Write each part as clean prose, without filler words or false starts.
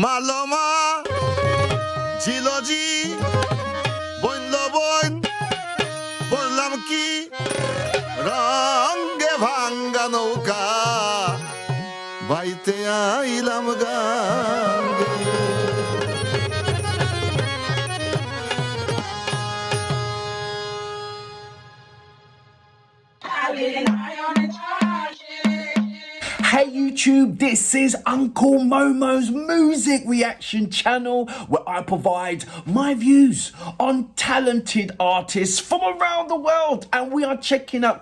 মালমা জিলজি বইল বইন বললাম কি রঙ্গে ভাঙ্গা নৌকা বাইতে আইলাম গাঙ্গে Hey YouTube, this is Uncle Momo's music reaction channel where I provide my views on talented artists from around the world, and we are checking out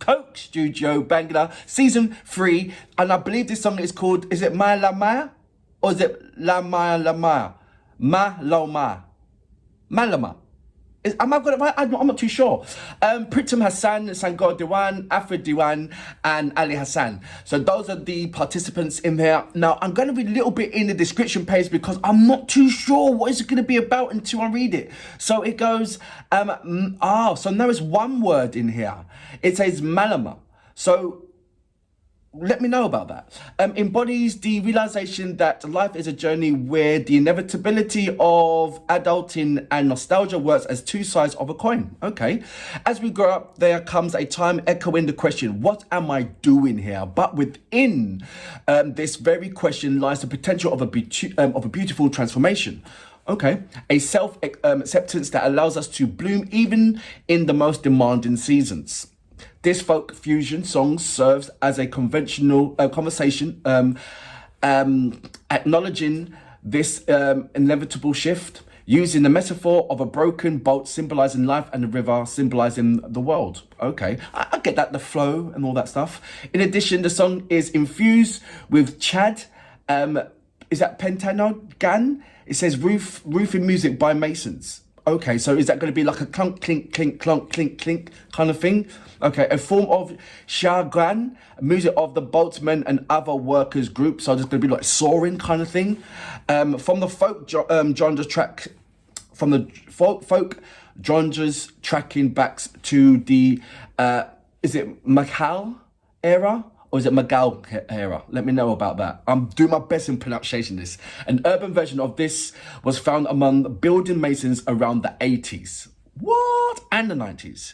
Coke Studio Bangla season 3, and I believe this song is called, is it Maya La Maya? Or is it La Maya La Maya? Ma Lo Ma? Malama? Am I got it right? I'm not too sure. Pritom Hasan, Sagor Dewan, Arif Dewan, and Aly Hasan. So those are the participants in there. Now, I'm going to read a little bit in the description page because I'm not too sure what it's going to be about until I read it. So it goes, so there is one word in here. It says malama. So let me know about that. Embodies the realization that life is a journey where the inevitability of adulting and nostalgia works as two sides of a coin. Okay. As we grow up, there comes a time echoing the question, what am I doing here? But within this very question lies the potential of a beautiful transformation. Okay, a self-acceptance that allows us to bloom even in the most demanding seasons. This folk fusion song serves as a conventional conversation, acknowledging this inevitable shift, using the metaphor of a broken boat symbolizing life and the river symbolizing the world. Okay, I get that, the flow and all that stuff. In addition, the song is infused with Chad. Is that Pentanogan? It says roofing music by Masons. Okay, so is that going to be like a clunk, clink, clink, clunk, clink, clink kind of thing? Okay, a form of Shagor, music of the boatmen and other workers group. So there's going to be like soaring kind of thing. From the folk genres track, from the folk genres tracking back to the, is it Macal era? Or is it Magal era? Let me know about that. I'm doing my best in pronunciation this. An urban version of this was found among building masons around the 80s. What? And the 90s.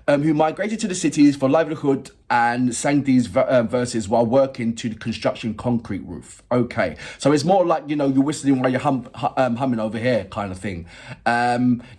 Who migrated to the cities for livelihood and sang these verses while working to the construction concrete roof. Okay. So it's more like, you know, you're whistling while you're humming over here kind of thing.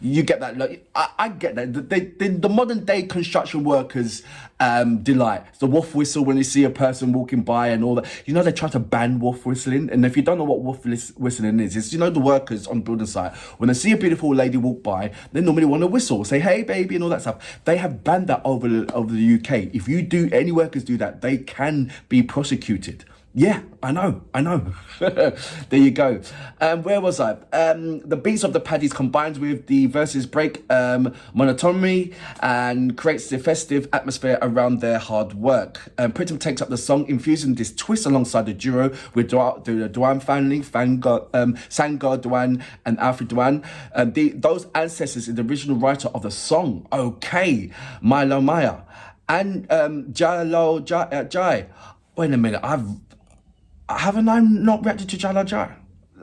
You get that. Like, I get that. The modern day construction workers delight. It's the wolf whistle when you see a person walking by and all that. You know, they try to ban wolf whistling. And if you don't know what wolf whistling is, it's, you know, the workers on building site, when they see a beautiful lady walk by, they normally want to whistle, say, hey, baby, and all that stuff. They have banned that over the UK. If you do, any workers do that, they can be prosecuted. Yeah, I know. There you go. Where was I? The beats of the paddies combines with the verses break monotony and creates the festive atmosphere around their hard work. Pritom takes up the song, infusing this twist alongside the duo with the Dewan family, Sagor Dewan and Arif Dewan. Those ancestors is the original writer of the song. Okay, Milo Maya and Jalo Jai. Wait a minute, haven't I not reacted to Jala Jai?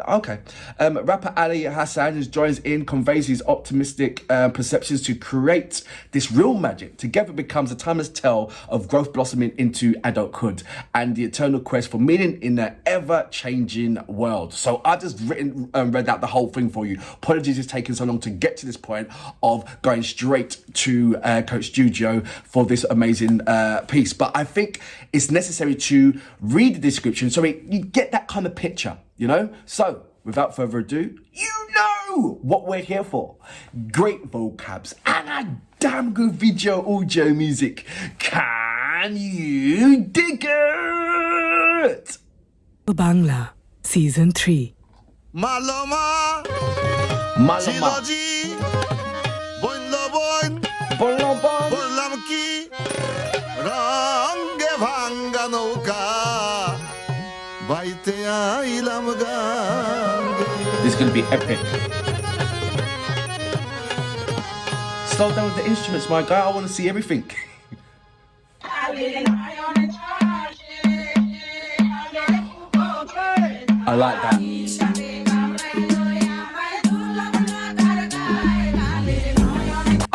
Okay. Rapper Aly Hasan, who joins in, conveys his optimistic perceptions to create this real magic. Together becomes a timeless tale of growth blossoming into adulthood and the eternal quest for meaning in an ever-changing world. So I just read out the whole thing for you. Apologies it's taken so long to get to this point of going straight to Coke Studio for this amazing piece. But I think it's necessary to read the description so you get that kind of picture. You know? So, without further ado, you know what we're here for. Great vocabs and a damn good video audio music. Can you dig it? Bangla, Season 3. Maloma Jiloji Boin Borlam ki Range Vanga Nauka Baite Ailam Gange. This is going to be epic. Slow down with the instruments, my guy. I want to see everything. I like that.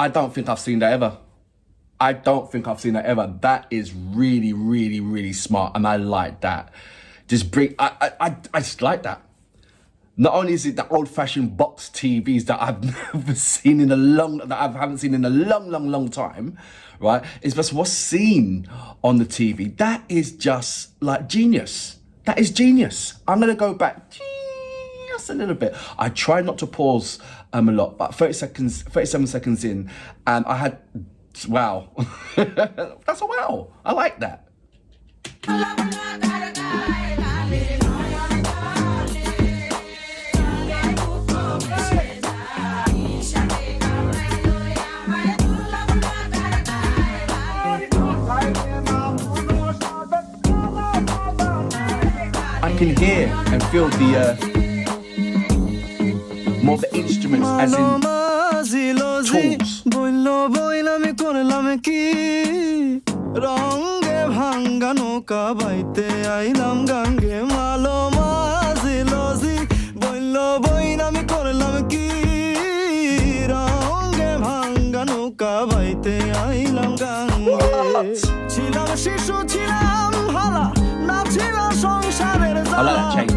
I don't think I've seen that ever. I don't think I've seen that ever. That is really, really, really smart, and I like that. I just like that. Not only is it the old-fashioned box TVs that I've never seen in I haven't seen in a long time, right? It's just what's seen on the TV. That is just like genius. That is genius. I'm gonna go back just a little bit. I try not to pause a lot, but 37 seconds in, and I had wow. That's a wow. I like that. I can hear and feel the more the instruments as in tools. I like that change.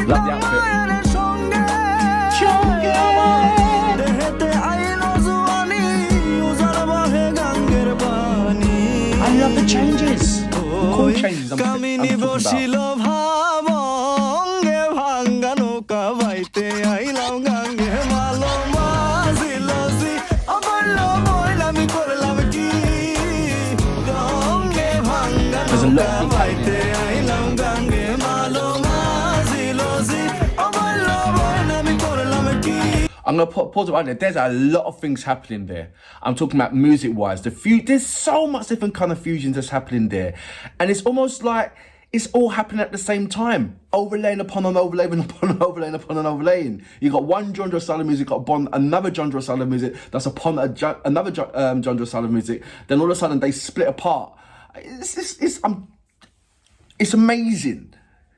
Love the outfit. I love the changes. Cool changes. I'm talking There's a lot of things I'm going to pause it right there. There's a lot of things happening there. I'm talking about music-wise. There's so much different kind of fusions that's happening there. And it's almost like it's all happening at the same time. Overlaying upon an overlaying upon an overlaying upon an overlaying. You got one genre style of music upon another genre style of music that's upon another genre style of music. Then all of a sudden they split apart. It's amazing.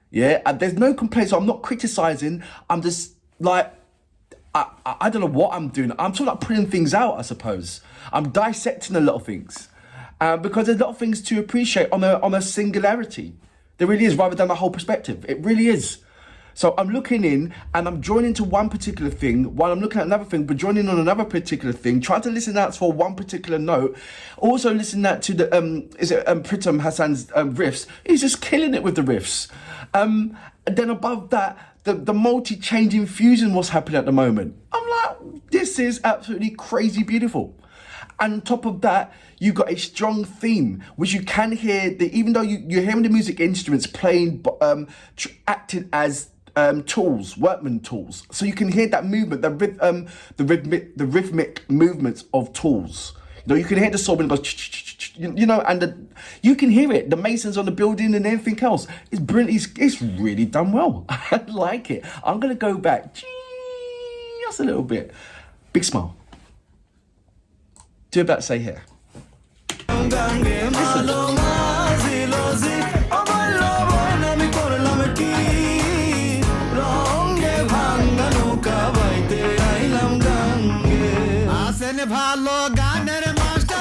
Yeah, and there's no complaints. So I'm not criticizing. I'm just like, I don't know what I'm doing. I'm sort of like putting things out, I suppose. I'm dissecting a lot of things because there's a lot of things to appreciate on a singularity. There really is, rather than the whole perspective. It really is. So I'm looking in and I'm joining to one particular thing while I'm looking at another thing, but joining on another particular thing, trying to listen out for one particular note. Also listening out to the Pritom Hasan's riffs. He's just killing it with the riffs. And then above that, the multi-change infusion was happening at the moment. I'm like, this is absolutely crazy beautiful. And on top of that, you got a strong theme, which you can hear, even though you're hearing the music instruments playing, acting as tools, workman tools. So you can hear that movement, the rhythmic movements of tools. You know, you can hear the saw when it goes, you know, and you can hear it. The masons on the building and everything else. It's brilliant. It's really done well. I like it. I'm going to go back just a little bit. Big smile. Do about say here.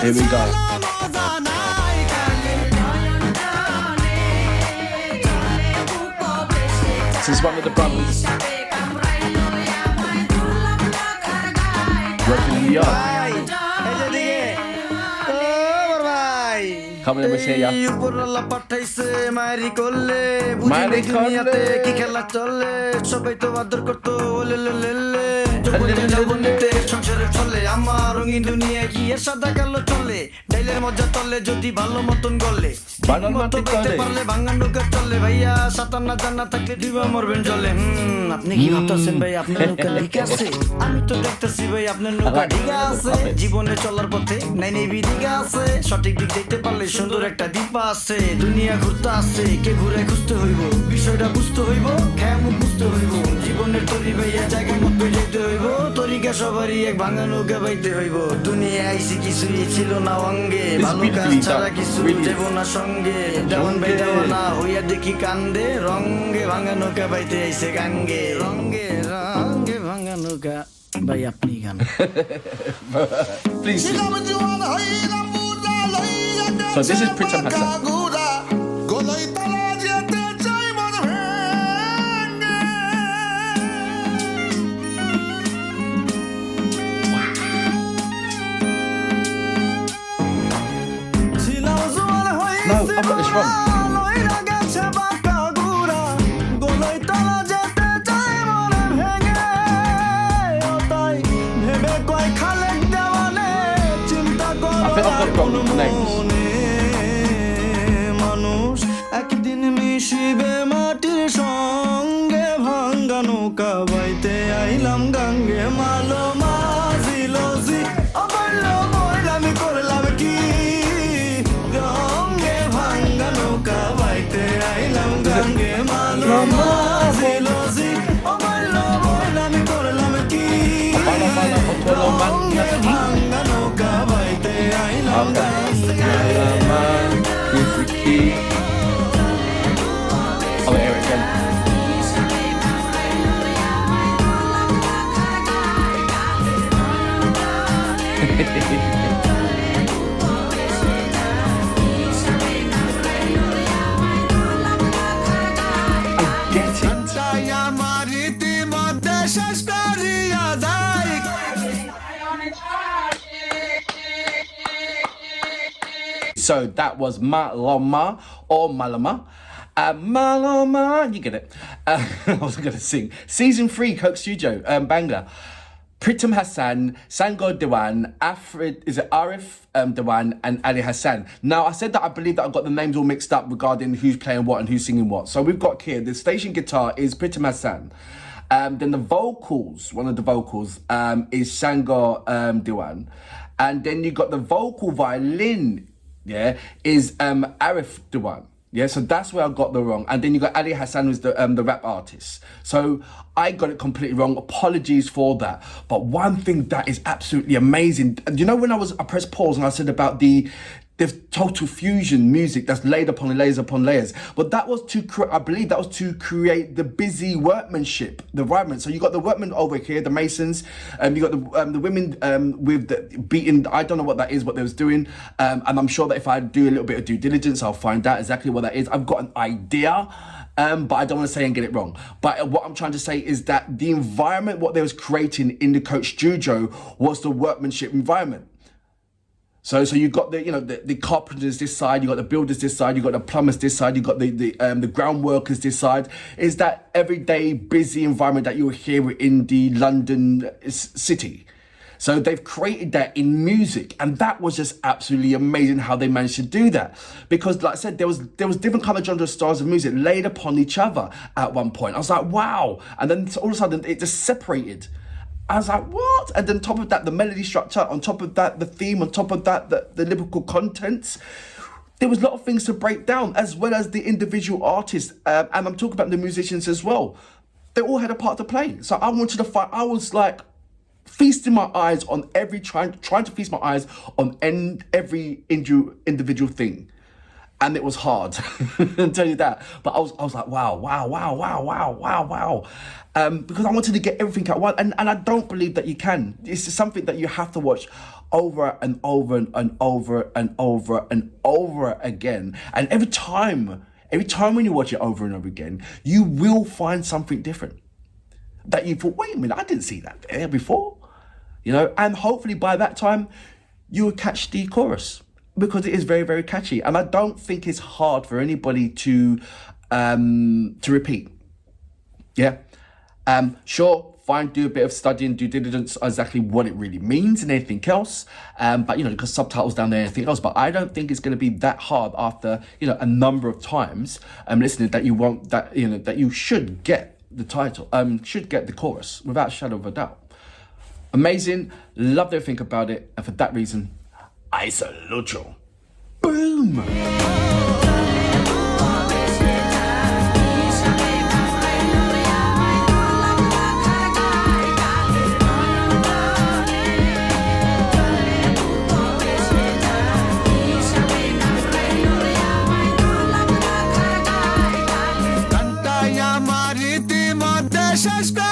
Here we go. This is one of the brothers working in the yard. Come in, say ya. সংসারের চলে আমার রঙিন দুনিয়া কি এর সাদা কালো চলে ডাইলের মজা তলে যদি ভালো মতন গলে Banana মতো ঠিক দেখতে করে। পারলে ভাঙা নৌকা চলে ভাইয়া সাতার না জানা থাকলে দিবা মরবেন জলে আপনি কি ভাবতেছেন ভাই আপনার নৌকা ঠিক আছে আমি তো দেখতেছি ভাই আপনার নৌকা ঠিক আছে জীবনে চলার পথে নাই নেই বিদিকা আছে সঠিক দিক দেখতে পারলে সুন্দর একটা দ্বীপ আছে দুনিয়া ঘুরতে আছে কে ঘুরে খুঁজতে হইব বিষয়টা বুঝতে হইব খেয়া মুখ বুঝতে হইব জীবনের তরি ভাইয়া জায়গার মতো যেতে হইব তরিকা সবারই এক ভাঙা নৌকা বাইতে হইব দুনিয়া আইসি কিছুই ছিল না অঙ্গে ভালো কাজ ছাড়া কিছু যাবো না সঙ্গে দেওয়ান ভাই দেওয়ানা হইয়া দেখি কান্দে রঙ্গে ভাঙা নৌকা বাইতে আইসে গাঙ্গে রঙ্গে রঙ্গে ভাঙা নৌকা ভাই আপনি গান Please. ছিলাম জোয়ান হইলাম বুড়া লইয়া So this is Pritom Hasan. কাগুরা গলই তলা যেতে চাই মন ভেঙে ছিলাম জোয়ান No, I've got this wrong. লইরা গেছে বাঁকা গুড়া গলই তলা যেতে চাই মনে ভেঙে ও তাই ভেবে কয় খালেক দেওয়ানে চিন্তা করো I think I've got it wrong with the names. মনে মানুষ একদিন মিশিবে মাটির সঙ্গে ভাঙ্গা নৌকা বাইতে আইলাম গাঙ্গে মালো মাঝিলো জি অবল্লো বইলামি করলাম কি রঙ্গে ভাঙ্গা নৌকা বাইতে আইলাম গাঙ্গে মালো মাঝিলো জি অবল্লো বইলামি করলাম কি রঙ্গে ভাঙ্গা নৌকা বাইতে আইলাম গাঙ্গে Here's the key. Oh, here it again. I get it. তাই আমার ইতিমধ্যে শেষ করিয়া যাই So that was Maloma or Malama. Maloma, you get it. I wasn't going to sing. Season 3, Coke Studio, Bangla. Pritom Hasan, Sagor Dewan, Arif Dewan, and Aly Hasan. Now, I said that I believe that I got the names all mixed up regarding who's playing what and who's singing what. So we've got here, the station guitar is Pritom Hasan. Then the vocals, one of the vocals, is Sagor Dewan. And then you got the vocal violin, yeah, is Arif Dewan. Yeah, so that's where I got the wrong. And then you got Aly Hasan, who's the rap artist. So I got it completely wrong. Apologies for that. But one thing that is absolutely amazing, you know, when I pressed pause and I said about the total fusion music that's laid upon layers. But that was I believe that was to create the busy workmanship, the environment. So you got the workmen over here, the masons, you got the women with the beating. I don't know what that is, what they was doing. And I'm sure that if I do a little bit of due diligence, I'll find out exactly what that is. I've got an idea. But I don't want to say and get it wrong. But what I'm trying to say is that the environment, what they was creating in the Coach Studio was the workmanship environment. So you got the carpenters this side, you got the builders this side, you got the plumbers this side, you got the ground workers this side. Is that everyday busy environment that you'll hear in the London city. So they've created that in music, and that was just absolutely amazing how they managed to do that. Because, like I said, there was different kind of genres, styles of music laid upon each other at one point. I was like, wow! And then all of a sudden, it just separated. I was like, what? And then on top of that, the melody structure, on top of that, the theme, on top of that, the lyrical contents. There was a lot of things to break down, as well as the individual artists. And I'm talking about the musicians as well. They all had a part to play. So I wanted to find, I was like, feasting my eyes on trying to feast my eyes on every individual thing. And it was hard, I'll tell you that. But I was like, wow. Because I wanted to get everything at once. And I don't believe that you can. It's something that you have to watch over and over and over and over and over again. And every time when you watch it over and over again, you will find something different. That you thought, wait a minute, I didn't see that there before. You know, and hopefully by that time, you will catch the chorus. Because it is very, very catchy. And I don't think it's hard for anybody to repeat. Yeah. Sure, fine, do a bit of studying, due diligence, exactly what it really means and anything else. But, because subtitles down there and anything else. But I don't think it's going to be that hard after, a number of times listening that that you should get the title, should get the chorus without a shadow of a doubt. Amazing. Loved everything about it. And for that reason, I salute you. Boom. Shagor